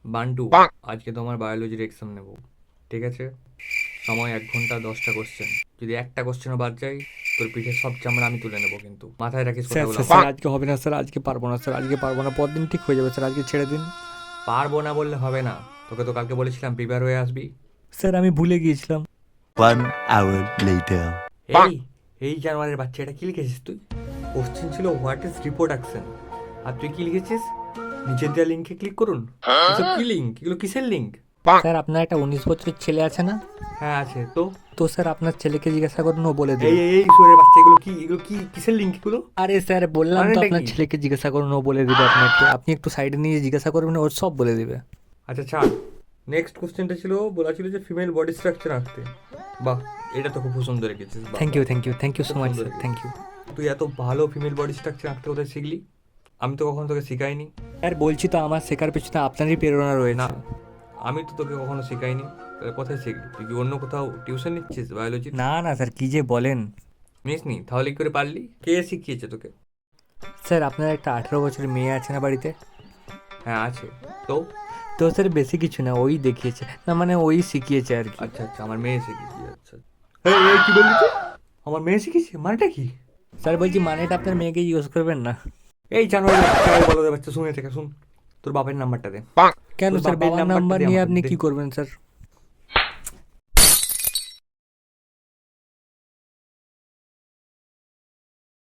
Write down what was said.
বান্টু, আজকে তোমার বায়োলজির এক্সাম নেব, ঠিক আছে? সময় 1 ঘন্টা, 10টা কোশ্চেন। যদি একটা কোশ্চেনও বাদ যায়, তোর পিঠে সব চামড়া আমি তুলে নেবো, কিন্তু মাথায় রাখিস স্যার কথাগুলো স্যার আমার। স্যার আজকে হবে না স্যার, আজকে পারবো না স্যার, আজকে পারবো না, পরদিন ঠিক হয়ে যাবে স্যার, আজকে ছেড়ে দিন। পারবো না বললে হবে না। তোকে তো কালকে বলেছিলাম প্রিপেয়ার হয়ে আসবি। স্যার আমি ভুলে গিয়েছিলাম। 1 hour later. এই এই জানোয়ারের বাচ্চা, এটা কি লিখেছিস তুই? কোশ্চেন ছিল হোয়াট ইজ রিপ্রোডাকশন, আর তুই কি লিখেছিস? নিচের দেওয়া লিঙ্কে ক্লিক করুন। এসব কি লিঙ্ক? এগুলো কিসের লিঙ্ক? স্যার আপনার একটা 19 বছরের ছেলে আছে না? হ্যাঁ আছে তো। তো স্যার আপনার ছেলেকে জিজ্ঞাসা করুন, ও বলে এই দেবে। এই এই সুরের বাচ্চা, এগুলো কি কিসের লিঙ্ক এগুলো? আরে স্যার বললাম তো, মানেটা আপনার কি? ছেলেকে জিজ্ঞাসা করুন, ও বলে দিবে আপনাকে। আপনি একটু সাইডে নিয়ে জিজ্ঞাসা করবেন, ওর সব বলে দিবে। আচ্ছা ছাড়। নেক্সট কোশ্চেনটা ছিল, বলা ছিল যে ফিমেল বডি স্ট্রাকচার আঁকতে। বাহ, এটা তো খুব সুন্দর রেখেছিস। বাহ, thank you thank you thank you so খুব মাচ সুন্দর স্যার, রেখেছিস। Thank you. তুই এত ভালো ফিমেল বডি স্ট্রাকচার আঁকতে কোথায় শিখলি? আমি তো কখনো তোকে শেখাইনি। স্যার বলছি তো, আমার শেখার পেছনে আপনারই প্রেরণা না, রয়েছে। আমি তো তোকে কখনো শেখাইনি। তাহলে কোথায় শিখলি? তুই কি অন্য কোথাও টিউশন নিচ্ছিস বায়োলজির? না না স্যার, কি যে বলেন। নিসনি? তাহলে কি করে পারলি? কে শিখিয়েছে তোকে? স্যার আপনার একটা 18 বছরের মেয়ে আছে না বাড়িতে? হ্যাঁ আছে তো। তো স্যার বেশি কিছু না, ওই দেখিয়েছে, না মানে ওই শিখিয়েছে আর কি। আচ্ছা আচ্ছা, আমার মেয়ে শিখিয়েছি। আচ্ছা, এই এই, কি বললি তুই? আমার মেয়ে শিখিয়েছে মানেটা কি? স্যার বলছি মানেটা আপনার মেয়েকে ইউজ করবেন না। এই জানুয়ারি বলো, বাচ্চা শুনে থেকে শুন। তোর বাপের নাম্বারটা দে। কেন তোর স্যার, বাপের বাবার নাম্বারটা নাম্বার দে নিয়ে আমাকে, আপনি দে। কি করবেন স্যার?